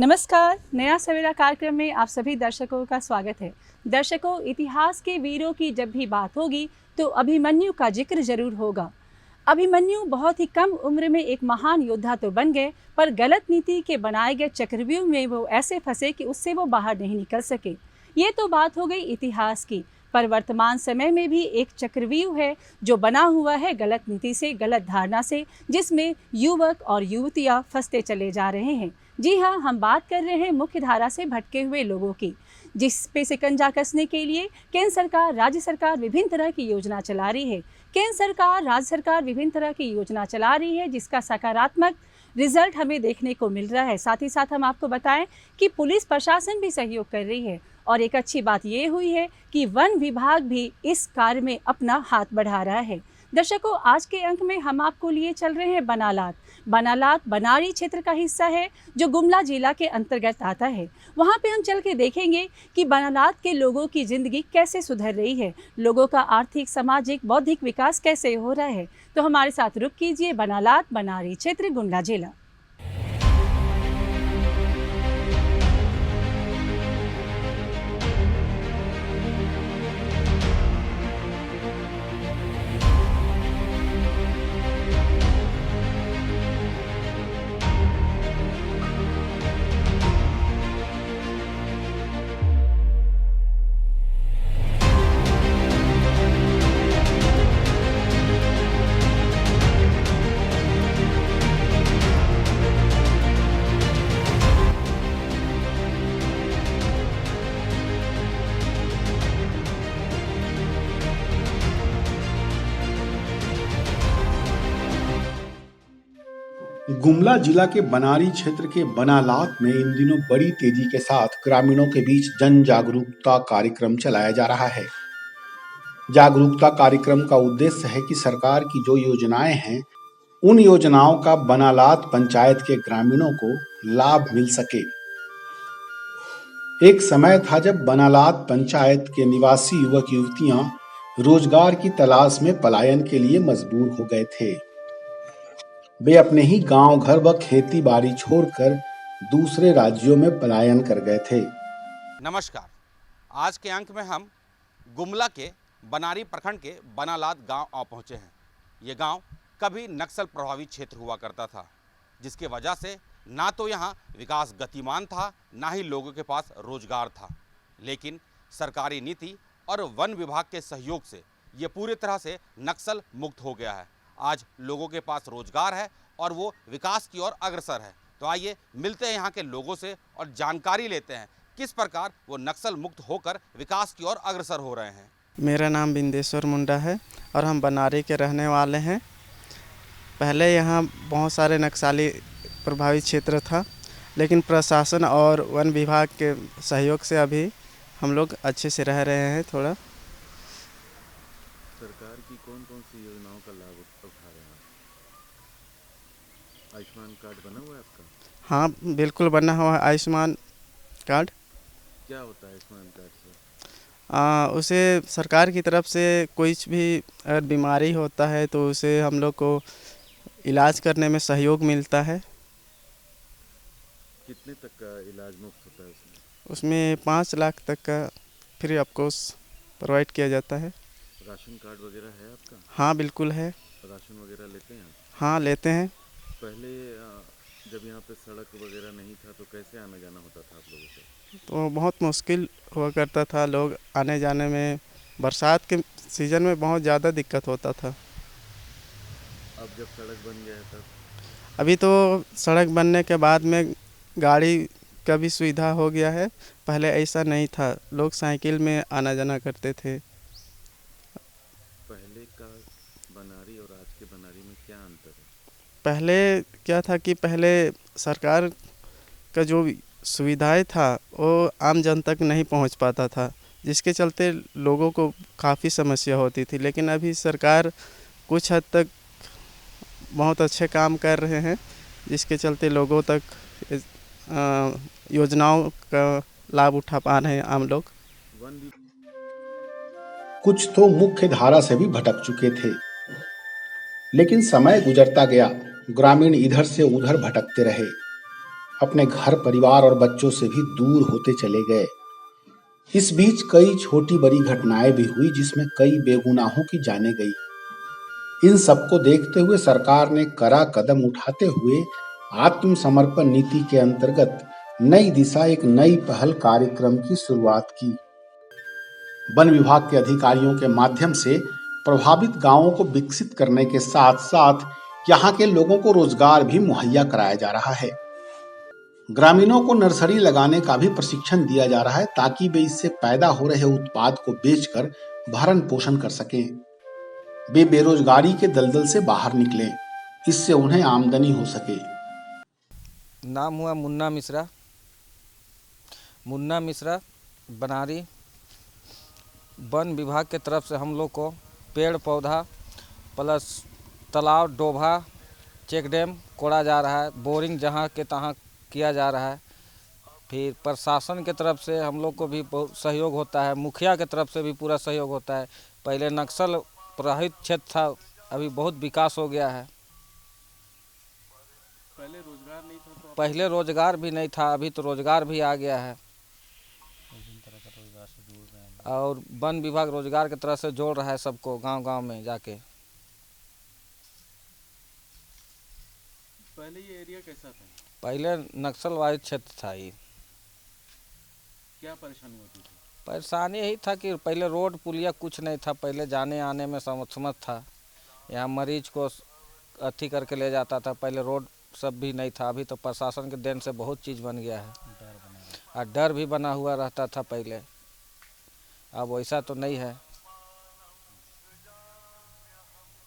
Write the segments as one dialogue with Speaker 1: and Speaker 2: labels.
Speaker 1: नमस्कार, नया सवेरा कार्यक्रम में आप सभी दर्शकों का स्वागत है। दर्शकों, इतिहास के वीरों की जब भी बात होगी तो अभिमन्यु का जिक्र जरूर होगा। अभिमन्यु बहुत ही कम उम्र में एक महान योद्धा तो बन गए, पर गलत नीति के बनाए गए चक्रव्यूह में वो ऐसे फंसे कि उससे वो बाहर नहीं निकल सके। ये तो बात हो गई इतिहास की, पर वर्तमान समय में भी एक चक्रव्यूह है जो बना हुआ है गलत नीति से, गलत धारणा से, जिसमें युवक और युवतियां फंसते चले जा रहे हैं। जी हाँ, हम बात कर रहे हैं मुख्य धारा से भटके हुए लोगों की, जिस पे शिकंजा कसने के लिए केंद्र सरकार, राज्य सरकार विभिन्न तरह की योजना चला रही है। केंद्र सरकार, राज्य सरकार विभिन्न तरह की योजना चला रही है, जिसका सकारात्मक रिजल्ट हमें देखने को मिल रहा है। साथ ही साथ हम आपको बताएं कि पुलिस प्रशासन भी सहयोग कर रही है, और एक अच्छी बात ये हुई है कि वन विभाग भी इस कार्य में अपना हाथ बढ़ा रहा है। दर्शकों, आज के अंक में हम आपको लिए चल रहे हैं बनालात। बनालात बनारी क्षेत्र का हिस्सा है जो गुमला जिला के अंतर्गत आता है। वहाँ पे हम चल के देखेंगे कि बनालात के लोगों की ज़िंदगी कैसे सुधर रही है, लोगों का आर्थिक, सामाजिक, बौद्धिक विकास कैसे हो रहा है। तो हमारे साथ रुक कीजिए, बनालात बनारी क्षेत्र, गुमला जिला।
Speaker 2: गुमला जिला के बनारी क्षेत्र के बनालात में इन दिनों बड़ी तेजी के साथ ग्रामीणों के बीच जन जागरूकता कार्यक्रम चलाया जा रहा है। जागरूकता कार्यक्रम का उद्देश्य है कि सरकार की जो योजनाएं हैं, उन योजनाओं का बनालात पंचायत के ग्रामीणों को लाभ मिल सके। एक समय था जब बनालात पंचायत के निवासी युवक युवतियां रोजगार की तलाश में पलायन के लिए मजबूर हो गए थे। वे अपने ही गांव घर व खेती बाड़ी छोड़कर दूसरे राज्यों में पलायन कर गए थे।
Speaker 3: नमस्कार, आज के अंक में हम गुमला के बनारी प्रखंड के बनालात गांव आ पहुंचे हैं। ये गांव कभी नक्सल प्रभावित क्षेत्र हुआ करता था, जिसके वजह से ना तो यहाँ विकास गतिमान था, ना ही लोगों के पास रोजगार था। लेकिन सरकारी नीति और वन विभाग के सहयोग से ये पूरी तरह से नक्सल मुक्त हो गया है। आज लोगों के पास रोजगार है और वो विकास की ओर अग्रसर है। तो आइए मिलते हैं यहाँ के लोगों से और जानकारी लेते हैं किस प्रकार वो नक्सल मुक्त होकर विकास की ओर अग्रसर हो रहे हैं।
Speaker 4: मेरा नाम बिंदेश्वर मुंडा है और हम बनारी के रहने वाले हैं। पहले यहाँ बहुत सारे नक्सली प्रभावित क्षेत्र था, लेकिन प्रशासन और वन विभाग के सहयोग से अभी हम लोग अच्छे से रह रहे हैं। थोड़ा
Speaker 5: सरकार की कौन कौन सी योजनाओं का लाभ उठा रहे हैं? आयुष्मान कार्ड बना हुआ है आपका?
Speaker 4: हाँ, बिल्कुल बना हुआ है आयुष्मान कार्ड।
Speaker 5: क्या होता है आयुष्मान कार्ड से?
Speaker 4: उसे सरकार की तरफ से कोई भी अगर बीमारी होता है तो उसे हम लोग को इलाज करने में सहयोग मिलता है।
Speaker 5: कितने तक का इलाज मुफ्त होता है उसमें?
Speaker 4: उसमें 5 लाख तक का फ्री ऑफ कॉस्ट प्रोवाइड किया जाता है।
Speaker 5: राशन कार्ड वगैरह है आपका?
Speaker 4: हाँ, बिल्कुल है।
Speaker 5: राशन वगैरह लेते हैं आप?
Speaker 4: हाँ, लेते हैं।
Speaker 5: पहले जब यहाँ पे सड़क वगैरह नहीं था तो कैसे आना जाना होता था आप लोगों से?
Speaker 4: तो बहुत मुश्किल हुआ करता था, लोग आने जाने में बरसात के सीज़न में बहुत ज़्यादा दिक्कत होता था।
Speaker 5: अब जब सड़क बन गया है तब?
Speaker 4: अभी तो सड़क बनने के बाद में गाड़ी का भी सुविधा हो गया है। पहले ऐसा नहीं था, लोग साइकिल में आना जाना करते थे।
Speaker 5: पहले का बनारी और आज के बनारी में क्या अंतर है?
Speaker 4: पहले क्या था कि पहले सरकार का जो सुविधाएं था वो आम जन तक नहीं पहुंच पाता था, जिसके चलते लोगों को काफ़ी समस्या होती थी। लेकिन अभी सरकार कुछ हद तक बहुत अच्छे काम कर रहे हैं, जिसके चलते लोगों तक योजनाओं का लाभ उठा पा रहे हैं आम लोग।
Speaker 2: कुछ तो मुख्य धारा से भी भटक चुके थे, लेकिन समय गुजरता गया, ग्रामीण इधर से उधर भटकते रहे। अपने घर परिवार और बच्चों से भी दूर होते चले गए। इस बीच कई छोटी बड़ी घटनाएं भी हुई जिसमें कई बेगुनाहों की जानें गई। इन सबको देखते हुए सरकार ने कड़ा कदम उठाते हुए आत्मसमर्पण नीति के अंतर्गत नई दिशा एक नई पहल कार्यक्रम की शुरुआत की। वन विभाग के अधिकारियों के माध्यम से प्रभावित गांवों को विकसित करने के साथ साथ यहां के लोगों को रोजगार भी मुहैया कराया जा रहा है। ग्रामीणों को नर्सरी लगाने का भी प्रशिक्षण दिया जा रहा है ताकि वे इससे पैदा हो रहे उत्पाद को बेचकर भरण पोषण कर सकें। वे बेरोजगारी के दलदल से बाहर निकलें, इससे उन्हें आमदनी हो सके।
Speaker 6: नाम हुआ मुन्ना मिश्रा बनारी। वन विभाग के तरफ से हम लोग को पेड़ पौधा प्लस तालाब डोभा चेक डैम कोड़ा जा रहा है, बोरिंग जहाँ के तहाँ किया जा रहा है। फिर प्रशासन के तरफ से हम लोग को भी बहुत सहयोग होता है, मुखिया के तरफ से भी पूरा सहयोग होता है। पहले नक्सल प्रभावित क्षेत्र था, अभी बहुत विकास हो गया है। पहले रोजगार भी नहीं था, अभी तो रोजगार भी आ गया है और वन विभाग रोजगार की तरह से जोड़ रहा है सबको गांव-गांव में जाके।
Speaker 5: पहले ये एरिया कैसा था?
Speaker 6: पहले नक्सलवादी क्षेत्र था ये।
Speaker 5: क्या परेशानी होती थी?
Speaker 6: परेशानी यही था कि पहले रोड पुलिया कुछ नहीं था, पहले जाने आने में समस्या था। यहाँ मरीज को अथी करके ले जाता था, पहले रोड सब भी नहीं था। अभी तो प्रशासन के देन से बहुत चीज़ बन गया है और डर भी बना हुआ रहता था पहले, अब वैसा तो नहीं है।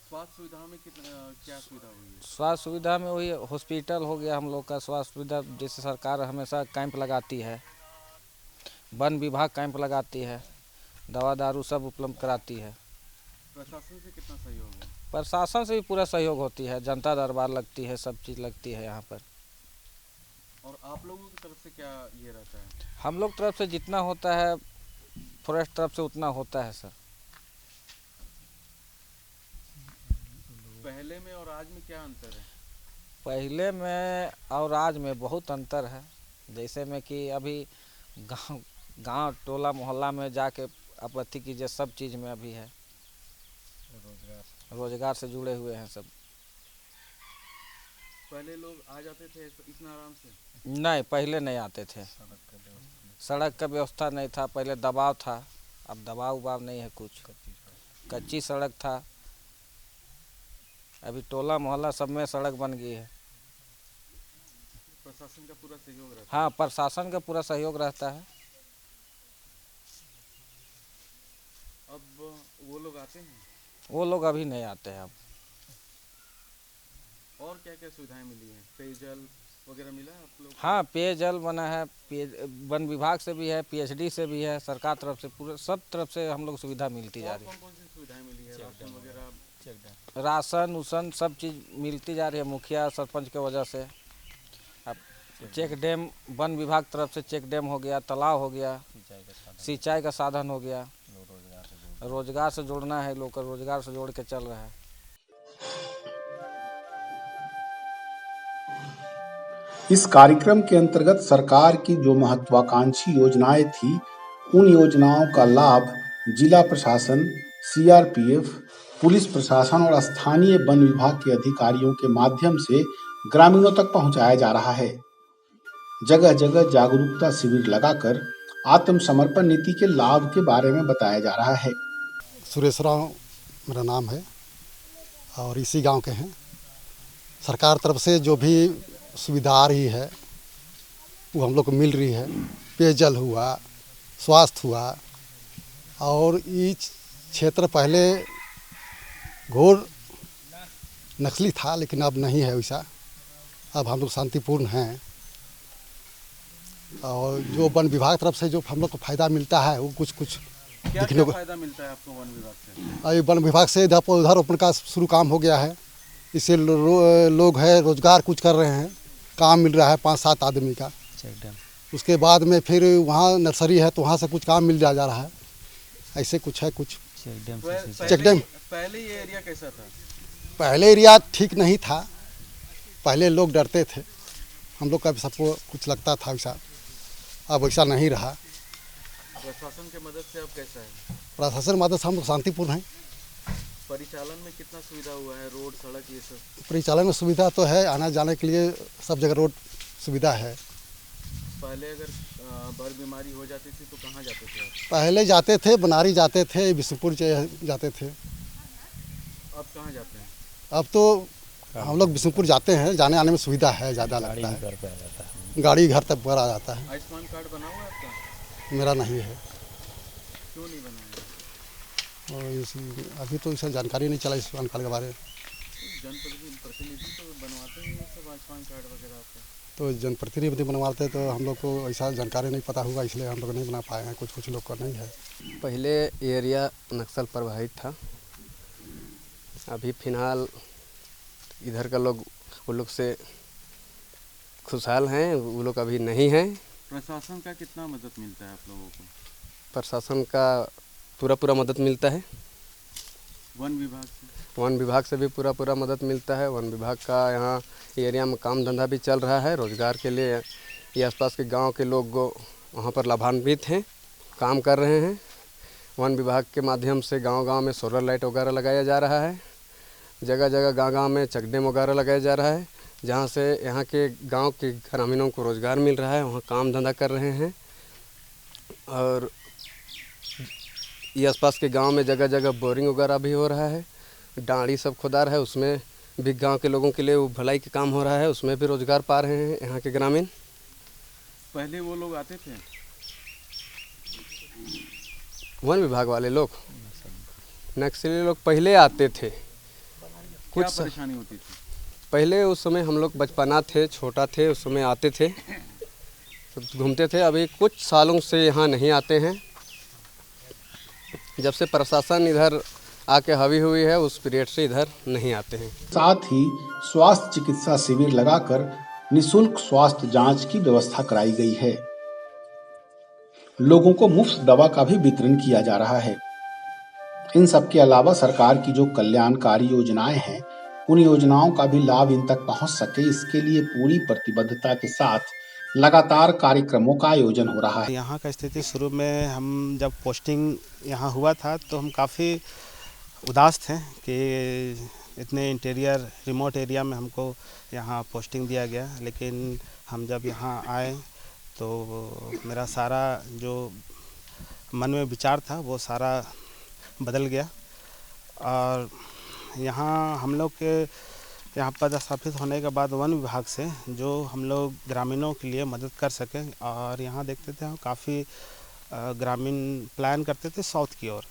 Speaker 5: स्वास्थ्य सुविधा में क्या सुविधा हुई है?
Speaker 6: स्वास्थ्य सुविधा में वही हॉस्पिटल हो गया हम लोग का। स्वास्थ्य सुविधा जैसे सरकार हमेशा कैंप लगाती है, वन विभाग कैंप लगाती है, दवा दारू सब उपलब्ध कराती है।
Speaker 5: प्रशासन से कितना सहयोग है?
Speaker 6: प्रशासन से भी पूरा सहयोग होती है, जनता दरबार लगती है, सब चीज़ लगती है यहाँ पर।
Speaker 5: और आप लोगों की तरफ से क्या ये रहता है?
Speaker 6: हम लोग तरफ से जितना होता है, फॉरेस्ट तरफ से उतना होता है सर।
Speaker 5: पहले में और आज में क्या अंतर है?
Speaker 6: पहले में और आज में बहुत अंतर है। जैसे में कि अभी गांव टोला मोहल्ला में जाके आप अथी कीजिए, सब चीज़ में अभी है, रोजगार से जुड़े हुए हैं सब।
Speaker 5: पहले लोग आ जाते थे इतना आराम से?
Speaker 6: नहीं, पहले नहीं आते थे। सड़क का व्यवस्था नहीं था, पहले दबाव था, अब दबाव उबाव नहीं है कुछ, कच्ची सड़क था। अभी टोला मोहल्ला सब में सड़क बन गई है।
Speaker 5: प्रशासन का पूरा सहयोग रहता है?
Speaker 6: हाँ, प्रशासन का पूरा सहयोग रहता है।
Speaker 5: अब वो लोग आते हैं?
Speaker 6: वो लोग अभी नहीं आते हैं अब।
Speaker 5: और क्या क्या सुविधाएं मिली हैं? पेयजल वगैरह मिला है आप लोग?
Speaker 6: हाँ, पेयजल बना है, वन विभाग से भी है, पीएचडी से भी है, सरकार तरफ से, पूरे सब तरफ से हम लोग सुविधा मिलती जा रही है।
Speaker 5: कौन सी सुविधाएं मिली है? राशन वगैरह?
Speaker 6: राशन उसन सब चीज़ मिलती जा रही है मुखिया सरपंच के वजह से। अब चेक डैम वन विभाग तरफ से चेक डैम हो गया, तालाब हो गया, सिंचाई का साधन हो गया। रोजगार से जोड़ना है, लोग रोजगार से जोड़ के चल रहा है।
Speaker 2: इस कार्यक्रम के अंतर्गत सरकार की जो महत्वाकांक्षी योजनाएं थी, उन योजनाओं का लाभ जिला प्रशासन, सीआरपीएफ, पुलिस प्रशासन और स्थानीय वन विभाग के अधिकारियों के माध्यम से ग्रामीणों तक पहुंचाया जा रहा है। जगह जगह जागरूकता शिविर लगाकर आत्मसमर्पण नीति के लाभ के बारे में बताया जा रहा है।
Speaker 7: सुरेश राव मेरा नाम है और इसी गांव के हैं। सरकार तरफ से जो भी सुविधा आ रही है वो हम लोग को मिल रही है। पेयजल हुआ, स्वास्थ्य हुआ, और ये क्षेत्र पहले घोर नक्सली था लेकिन अब नहीं है वैसा। अब हम लोग शांतिपूर्ण हैं और जो वन विभाग तरफ से जो हम लोग को फायदा मिलता है वो कुछ
Speaker 5: क्या फायदा मिलता है आपको वन विभाग से?
Speaker 7: अभी वन विभाग से पौधारोपण का शुरू काम हो गया है। इससे लोग है रोजगार कुछ कर रहे हैं, काम मिल रहा है 5-7 आदमी का। उसके बाद में फिर वहाँ नर्सरी है तो वहाँ से कुछ काम मिल जा रहा है। ऐसे कुछ है कुछ चेक डैम।
Speaker 5: पहले ये एरिया कैसा था?
Speaker 7: पहले एरिया ठीक नहीं था, पहले लोग डरते थे हम लोग का भी सबको कुछ लगता था वैसा, अब वैसा नहीं रहा।
Speaker 5: प्रशासन के मदद से अब कैसा है?
Speaker 7: प्रशासन मदद से हम लोग शांतिपूर्ण हैं।
Speaker 5: परिचालन में कितना सुविधा हुआ है, रोड सड़क ये सब?
Speaker 7: परिचालन में सुविधा तो है, आने जाने के लिए सब जगह रोड सुविधा है।
Speaker 5: पहले अगर बर बीमारी हो जाती थी तो कहाँ जाते थे आप?
Speaker 7: पहले जाते थे बनारी जाते थे, बिशुनपुर जाते थे।
Speaker 5: अब कहाँ जाते हैं?
Speaker 7: अब तो हम लोग बिशुनपुर जाते हैं, जाने आने में सुविधा है, ज़्यादा लगता है, गाड़ी घर तक पर आ जाता है।
Speaker 5: आयुष्मान कार्ड बना हुआ है आपका?
Speaker 7: मेरा नहीं है।
Speaker 5: क्यों नहीं बना है?
Speaker 7: और अभी तो इसका जानकारी नहीं चला आयुष्मान कार्ड के बारे में।
Speaker 5: जनप्रतिनिधि तो बनवाते हैं ये सब आयुष्मान कार्ड वगैरह आपको?
Speaker 7: तो जनप्रतिनिधि बनवाते तो हम लोग को ऐसा जानकारी नहीं पता होगा, इसलिए हम लोग नहीं बना पाए हैं। कुछ लोग का नहीं है।
Speaker 8: पहले एरिया नक्सल प्रभावित था, अभी फ़िलहाल इधर का लोग वो लोग से खुशहाल हैं, वो लोग अभी नहीं हैं।
Speaker 5: प्रशासन का कितना मदद मिलता है आप लोगों को?
Speaker 8: प्रशासन का पूरा मदद मिलता है।
Speaker 5: वन विभाग से?
Speaker 8: वन विभाग से भी पूरा मदद मिलता है। वन विभाग का यहाँ एरिया में काम धंधा भी चल रहा है, रोजगार के लिए ये आसपास के गांव के लोग वहाँ पर लाभान्वित हैं, काम कर रहे हैं। वन विभाग के माध्यम से गांव-गांव में सोलर लाइट वगैरह लगाया जा रहा है, जगह जगह गांव-गांव में चेक डैम वगैरह लगाया जा रहा है, जहाँ से यहाँ के गांव के ग्रामीणों को रोज़गार मिल रहा है, वहाँ काम धंधा कर रहे हैं। और ये आसपास के गांव में जगह जगह बोरिंग वगैरह भी हो रहा है, डाँड़ी सब खुदा रहा है, उसमें भी गांव के लोगों के लिए वो भलाई के काम हो रहा है, उसमें भी रोज़गार पा रहे हैं यहाँ के ग्रामीण।
Speaker 5: पहले वो लोग आते थे?
Speaker 8: वन विभाग वाले लोग, नक्सली लोग पहले आते थे।
Speaker 5: क्या परेशानी होती थी
Speaker 8: पहले? उस समय हम लोग बचपना थे, छोटा थे, उस समय आते थे, तो घूमते थे। अभी कुछ सालों से यहाँ नहीं आते हैं। जब से प्रशासन इधर आके हावी हुई है, उस पीरियड से इधर नहीं आते हैं।
Speaker 2: साथ ही स्वास्थ्य चिकित्सा शिविर लगाकर निःशुल्क स्वास्थ्य जांच की व्यवस्था कराई गई है। लोगों को मुफ्त दवा का भी वितरण किया जा रहा है। इन सब के अलावा सरकार की जो कल्याणकारी योजनाएं हैं, उन योजनाओं का भी लाभ इन तक पहुंच सके, इसके लिए पूरी प्रतिबद्धता के साथ लगातार कार्यक्रमों का आयोजन हो रहा है।
Speaker 9: यहाँ का स्थिति शुरू में हम जब पोस्टिंग यहाँ हुआ था तो हम काफ़ी उदास थे कि इतने इंटीरियर रिमोट एरिया में हमको यहाँ पोस्टिंग दिया गया, लेकिन हम जब यहाँ आए तो मेरा सारा जो मन में विचार था वो सारा बदल गया। और यहाँ हम लोग के यहाँ पदस्थापित होने के बाद वन विभाग से जो हम लोग ग्रामीणों के लिए मदद कर सकें, और यहाँ देखते थे हम काफ़ी ग्रामीण प्लान करते थे साउथ की ओर,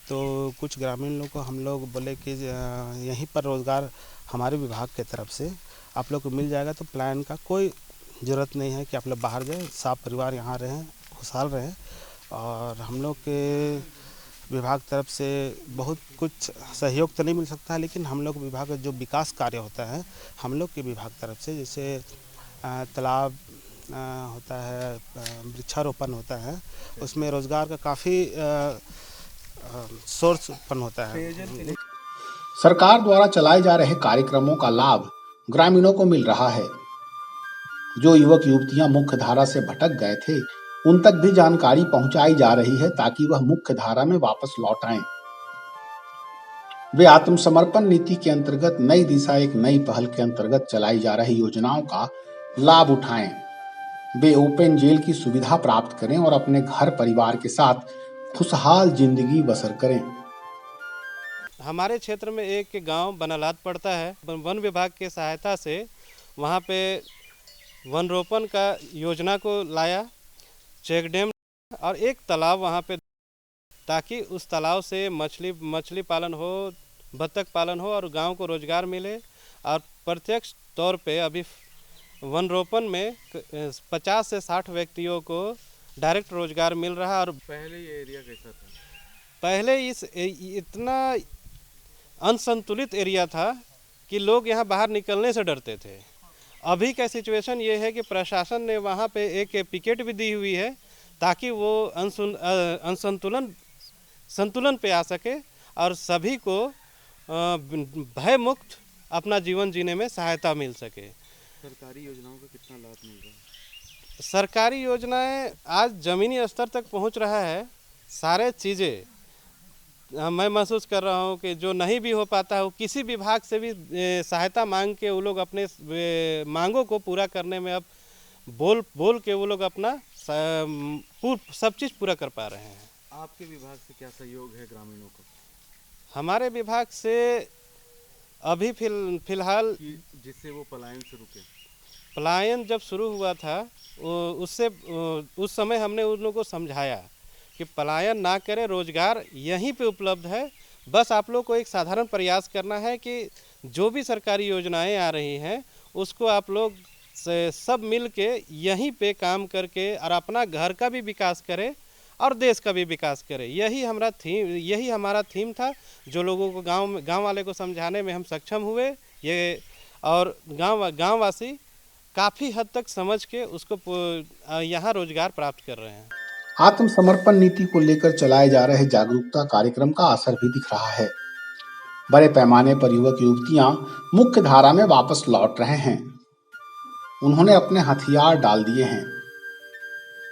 Speaker 9: तो कुछ ग्रामीण लोग को हम लोग बोले कि यहीं पर रोज़गार हमारे विभाग के तरफ से आप लोग को मिल जाएगा, तो प्लान का कोई ज़रूरत नहीं है कि आप लोग बाहर जाएं, सब परिवार यहाँ रहें, खुशहाल रहें। और हम लोग के विभाग तरफ से बहुत कुछ सहयोग तो नहीं मिल सकता है, लेकिन हम लोग विभाग का जो विकास कार्य होता है हम लोग के विभाग तरफ से, जैसे तालाब होता है, वृक्षारोपण होता है, उसमें रोज़गार का काफ़ी सोर्स उत्पन्न होता है।
Speaker 2: सरकार द्वारा चलाए जा रहे कार्यक्रमों का लाभ ग्रामीणों को मिल रहा है। जो युवक युवतियां मुख्य धारा से भटक गए थे, उन तक भी जानकारी पहुंचाई जा रही है ताकि वह मुख्य धारा में वापस लौट आएं। वे आत्मसमर्पण नीति के अंतर्गत नई दिशा एक नई पहल के अंतर्गत चलाई जा रही योजनाओं का लाभ उठाएं। वे ओपन जेल की सुविधा प्राप्त करें और अपने घर परिवार के साथ खुशहाल जिंदगी बसर करें।
Speaker 10: हमारे क्षेत्र में एक गांव बनालाद पड़ता है। वन विभाग के सहायता से वहां पे वन रोपण का योजना को लाया, चेक डैम और एक तालाब वहाँ पे, ताकि उस तालाब से मछली पालन हो, बत्तख पालन हो और गांव को रोजगार मिले। और प्रत्यक्ष तौर पे अभी वन रोपण में 50 से 60 व्यक्तियों को डायरेक्ट रोजगार मिल रहा है। और
Speaker 5: पहले ये एरिया कैसा था?
Speaker 10: पहले इतना अनसंतुलित एरिया था कि लोग यहाँ बाहर निकलने से डरते थे। अभी का सिचुएशन ये है कि प्रशासन ने वहाँ पे एक पिकेट भी दी हुई है ताकि वो संतुलन पे आ सके और सभी को भय मुक्त अपना जीवन जीने में सहायता मिल सके।
Speaker 5: सरकारी योजनाओं का कितना लाभ मिल रहा है?
Speaker 10: सरकारी योजनाएं आज ज़मीनी स्तर तक पहुंच रहा है। सारे चीज़ें मैं महसूस कर रहा हूं कि जो नहीं भी हो पाता है वो किसी विभाग से भी सहायता मांग के वो लोग अपने मांगों को पूरा करने में अब बोल के वो लोग अपना सब चीज़ पूरा कर पा रहे हैं।
Speaker 5: आपके विभाग से क्या सहयोग है ग्रामीणों को?
Speaker 10: हमारे विभाग से अभी फिलहाल
Speaker 5: जिससे वो पलायन से रुके।
Speaker 10: पलायन जब शुरू हुआ था उस समय हमने उन लोगों को समझाया कि पलायन ना करें, रोजगार यहीं पे उपलब्ध है। बस आप लोग को एक साधारण प्रयास करना है कि जो भी सरकारी योजनाएं आ रही हैं उसको आप लोग सब मिल के यहीं पे काम करके और अपना घर का भी विकास करें और देश का भी विकास करें। यही हमारा थीम था, जो लोगों को गांव वाले को समझाने में हम सक्षम हुए। ये और गांव वासी काफ़ी हद तक समझ के उसको यहाँ रोजगार प्राप्त कर रहे हैं।
Speaker 2: आत्मसमर्पण नीति को लेकर चलाए जा रहे जागरूकता कार्यक्रम का असर भी दिख रहा है। बड़े पैमाने पर युवक युवतियां मुख्य धारा में वापस लौट रहे हैं। उन्होंने अपने हथियार डाल दिए हैं।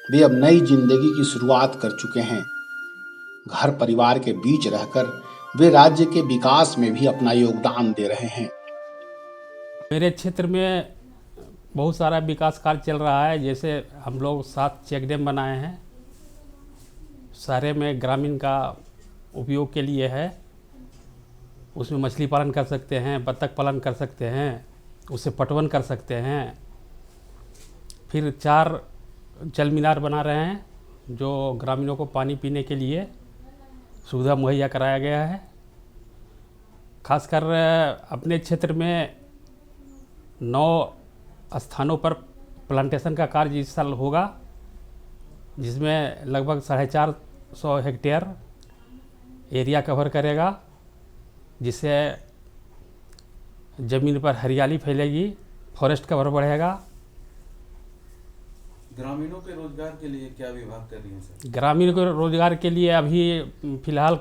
Speaker 2: वे अब नई जिंदगी की शुरुआत कर चुके हैं। घर परिवार के बीच रहकर वे राज्य के विकास में भी अपना योगदान दे रहे हैं।
Speaker 11: मेरे क्षेत्र में बहुत सारा विकास कार्य चल रहा है। जैसे हम लोग 7 चेक डैम बनाए हैं, सारे में ग्रामीण का उपयोग के लिए है। उसमें मछली पालन कर सकते हैं, बत्तख पालन कर सकते हैं, उससे पटवन कर सकते हैं। फिर 4 जल मीनार बना रहे हैं जो ग्रामीणों को पानी पीने के लिए सुविधा मुहैया कराया गया है। खासकर अपने क्षेत्र में 9 स्थानों पर प्लांटेशन का कार्य इस साल होगा, जिसमें लगभग 450 हेक्टेयर एरिया कवर करेगा, जिससे ज़मीन पर हरियाली फैलेगी, फॉरेस्ट कवर बढ़ेगा।
Speaker 5: ग्रामीणों के रोजगार के लिए क्या विभाग कर रही है सर?
Speaker 11: ग्रामीण के रोजगार के लिए अभी फिलहाल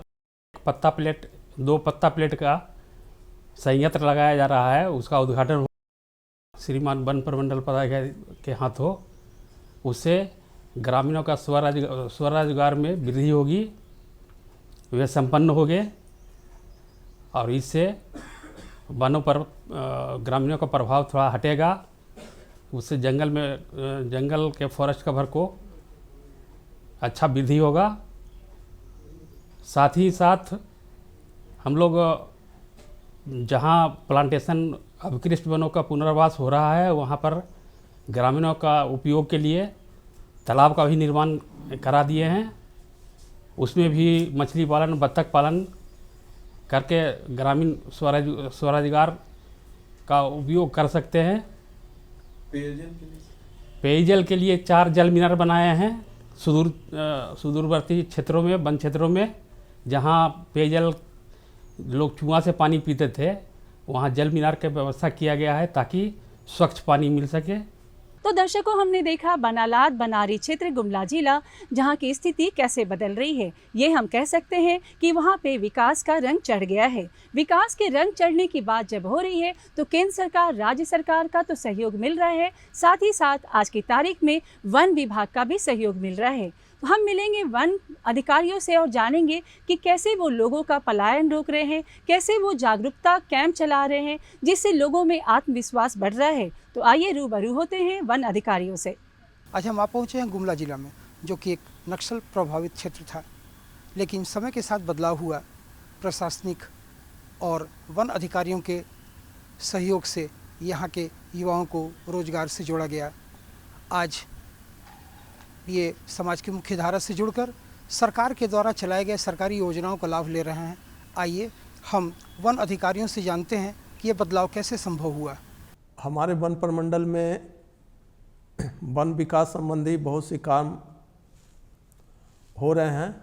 Speaker 11: 2 पत्ता प्लेट का संयंत्र लगाया जा रहा है। उसका उद्घाटन श्रीमान वन प्रमंडल पदाधिकारी के हाथों। उससे ग्रामीणों का स्वरोजगार में वृद्धि होगी, वे संपन्न होंगे और इससे वनों पर ग्रामीणों का प्रभाव थोड़ा हटेगा। उससे जंगल के फॉरेस्ट कवर को अच्छा वृद्धि होगा। साथ ही साथ हम लोग जहाँ प्लांटेशन अभिकृष्ट वनों का पुनर्वास हो रहा है, वहाँ पर ग्रामीणों का उपयोग के लिए तालाब का भी निर्माण करा दिए हैं। उसमें भी मछली पालन, बत्तख पालन करके ग्रामीण स्वरोजगार का उपयोग कर सकते हैं। पेयजल के लिए 4 जल मीनार बनाए हैं सुदूरवर्ती क्षेत्रों में, वन क्षेत्रों में, जहाँ पेयजल लोग कुआं से पानी पीते थे, वहाँ जल मीनार की व्यवस्था किया गया है ताकि स्वच्छ पानी मिल सके।
Speaker 1: तो दर्शकों, हमने देखा बनालात बनारी क्षेत्र गुमला जिला, जहां की स्थिति कैसे बदल रही है। ये हम कह सकते हैं कि वहां पे विकास का रंग चढ़ गया है। विकास के रंग चढ़ने की बात जब हो रही है तो केंद्र सरकार, राज्य सरकार का तो सहयोग मिल रहा है, साथ ही साथ आज की तारीख में वन विभाग का भी सहयोग मिल रहा है। तो हम मिलेंगे वन अधिकारियों से और जानेंगे कि कैसे वो लोगों का पलायन रोक रहे हैं, कैसे वो जागरूकता कैंप चला रहे हैं, जिससे लोगों में आत्मविश्वास बढ़ रहा है। तो आइए रूबरू होते हैं वन अधिकारियों से।
Speaker 12: आज हम आप पहुँचे हैं गुमला जिला में, जो कि एक नक्सल प्रभावित क्षेत्र था, लेकिन समय के साथ बदलाव हुआ। प्रशासनिक और वन अधिकारियों के सहयोग से यहाँ के युवाओं को रोजगार से जोड़ा गया। आज ये समाज की मुख्य धारा से जुड़कर सरकार के द्वारा चलाए गए सरकारी योजनाओं का लाभ ले रहे हैं। आइए हम वन अधिकारियों से जानते हैं कि ये बदलाव कैसे संभव हुआ।
Speaker 13: हमारे वन प्रमंडल में वन विकास संबंधी बहुत से काम हो रहे हैं,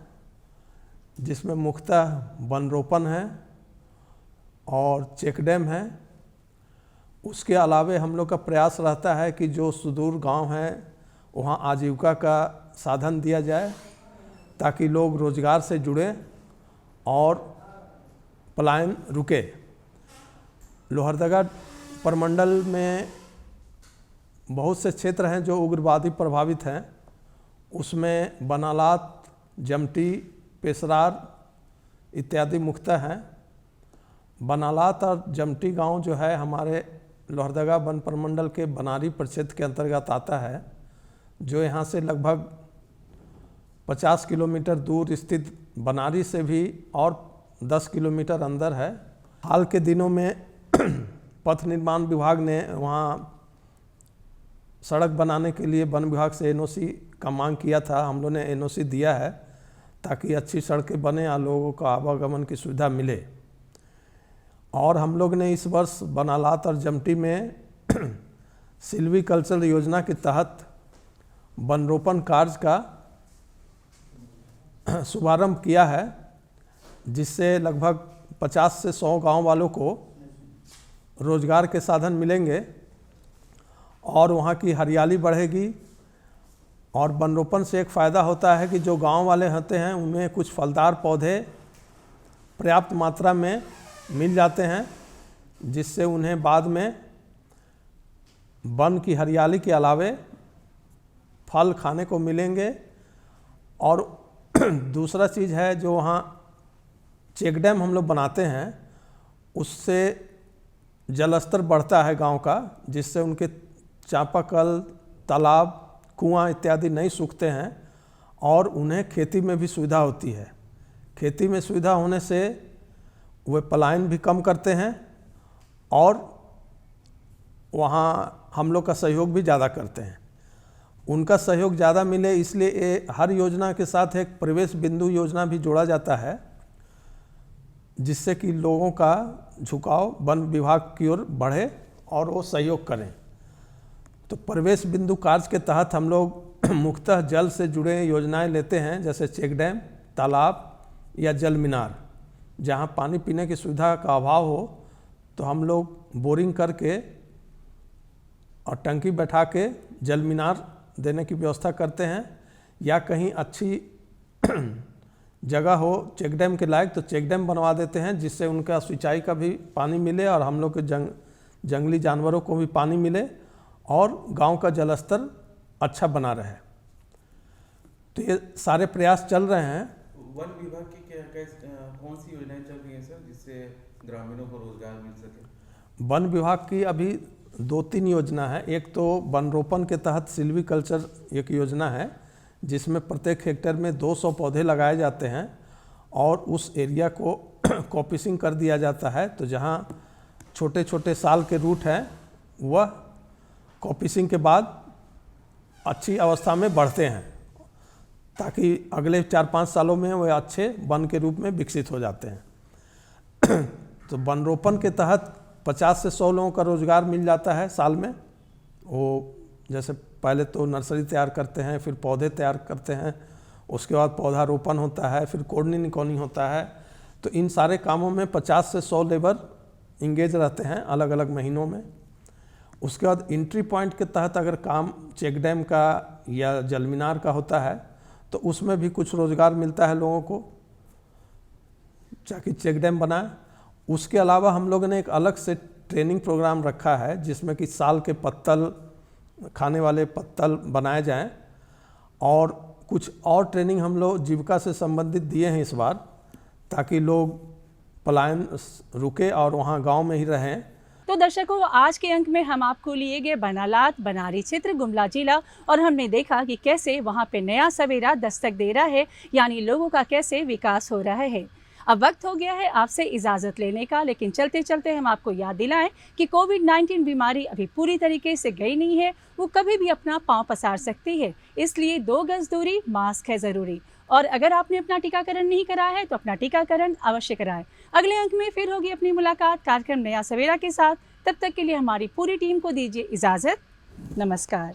Speaker 13: जिसमें मुख्यतः वन रोपण है और चेक डैम है। उसके अलावे हम लोग का प्रयास रहता है कि जो सुदूर गांव हैं वहाँ आजीविका का साधन दिया जाए, ताकि लोग रोजगार से जुड़ें और पलायन रुके। लोहरदगा प्रमंडल में बहुत से क्षेत्र हैं जो उग्रवादी प्रभावित हैं, उसमें बनालात, जमटी, पेशरार इत्यादि मुख्यतः हैं। बनालात और जमटी गांव जो है हमारे लोहरदगा वन प्रमंडल के बनारी परिक्षेत्र के अंतर्गत आता है, जो यहाँ से लगभग 50 किलोमीटर दूर स्थित बनारी से भी और 10 किलोमीटर अंदर है। हाल के दिनों में पथ निर्माण विभाग ने वहाँ सड़क बनाने के लिए वन विभाग से एनओसी का मांग किया था। हम लोगों ने एनओसी दिया है ताकि अच्छी सड़कें बने और लोगों को आवागमन की सुविधा मिले। और हम लोग ने इस वर्ष बनालात और जमटी में सिल्वीकल्चर योजना के तहत वनरोपण कार्य का शुभारंभ किया है, जिससे लगभग 50 से 100 गांव वालों को रोजगार के साधन मिलेंगे और वहाँ की हरियाली बढ़ेगी। और वनरोपण से एक फ़ायदा होता है कि जो गांव वाले होते हैं उन्हें कुछ फलदार पौधे पर्याप्त मात्रा में मिल जाते हैं, जिससे उन्हें बाद में वन की हरियाली के अलावे फल खाने को मिलेंगे। और दूसरा चीज़ है जो वहाँ चेक डैम हम लोग बनाते हैं, उससे जलस्तर बढ़ता है गांव का, जिससे उनके चापाकल, तालाब, कुआं इत्यादि नहीं सूखते हैं और उन्हें खेती में भी सुविधा होती है। खेती में सुविधा होने से वे पलायन भी कम करते हैं और वहाँ हम लोग का सहयोग भी ज़्यादा करते हैं। उनका सहयोग ज़्यादा मिले इसलिए हर योजना के साथ एक प्रवेश बिंदु योजना भी जोड़ा जाता है, जिससे कि लोगों का झुकाव वन विभाग की ओर बढ़े और वो सहयोग करें। तो प्रवेश बिंदु कार्य के तहत हम लोग मुख्यतः जल से जुड़े योजनाएं लेते हैं, जैसे चेक डैम, तालाब या जल मीनार। जहाँ पानी पीने की सुविधा का अभाव हो तो हम लोग बोरिंग करके और टंकी बैठा के जल मीनार देने की व्यवस्था करते हैं, या कहीं अच्छी जगह हो चेक डैम के लायक तो चेक डैम बनवा देते हैं, जिससे उनका सिंचाई का भी पानी मिले और हम लोग के जंगली जानवरों को भी पानी मिले और गांव का जलस्तर अच्छा बना रहे। तो ये सारे प्रयास चल रहे हैं।
Speaker 5: वन विभाग की कौन सी योजनाएं चल रही हैं सर, जिससे ग्रामीणों को रोजगार मिल सके?
Speaker 13: वन विभाग की अभी 2-3 योजना है। एक तो वनरोपण के तहत सिल्वीकल्चर एक योजना है, जिसमें प्रत्येक हेक्टेयर में 200 पौधे लगाए जाते हैं और उस एरिया को कॉपिसिंग कर दिया जाता है। तो जहाँ छोटे छोटे साल के रूट हैं वह कॉपिसिंग के बाद अच्छी अवस्था में बढ़ते हैं, ताकि अगले 4-5 सालों में वे अच्छे वन के रूप में विकसित हो जाते हैं। तो वनरोपण के तहत 50 से 100 लोगों का रोज़गार मिल जाता है साल में। वो जैसे पहले तो नर्सरी तैयार करते हैं, फिर पौधे तैयार करते हैं, उसके बाद पौधा रोपण होता है, फिर कोड़नी निकौनी होता है। तो इन सारे कामों में 50 से 100 लेबर इंगेज रहते हैं अलग अलग महीनों में। उसके बाद एंट्री पॉइंट के तहत अगर काम चेक डैम का या जल मीनार का होता है तो उसमें भी कुछ रोज़गार मिलता है लोगों को, ताकि चेक डैम बनाए। उसके अलावा हम लोगों ने एक अलग से ट्रेनिंग प्रोग्राम रखा है, जिसमें कि साल के पत्तल, खाने वाले पत्तल बनाए जाएं, और कुछ और ट्रेनिंग हम लोग जीविका से संबंधित दिए हैं इस बार, ताकि लोग पलायन रुके और वहाँ गांव में ही रहें।
Speaker 1: तो दर्शकों, आज के अंक में हम आपको लिए गए बनालात बनारी क्षेत्र गुमला जिला, और हमने देखा कि कैसे वहाँ पे नया सवेरा दस्तक दे रहा है, यानी लोगों का कैसे विकास हो रहा है। अब वक्त हो गया है आपसे इजाज़त लेने का, लेकिन चलते चलते हम आपको याद दिलाएं कि कोविड-19 बीमारी अभी पूरी तरीके से गई नहीं है, वो कभी भी अपना पांव पसार सकती है। इसलिए 2 गज दूरी, मास्क है ज़रूरी, और अगर आपने अपना टीकाकरण नहीं कराया है तो अपना टीकाकरण अवश्य कराएं। अगले अंक में फिर होगी अपनी मुलाकात कार्यक्रम नया सवेरा के साथ। तब तक के लिए हमारी पूरी टीम को दीजिए इजाज़त। नमस्कार।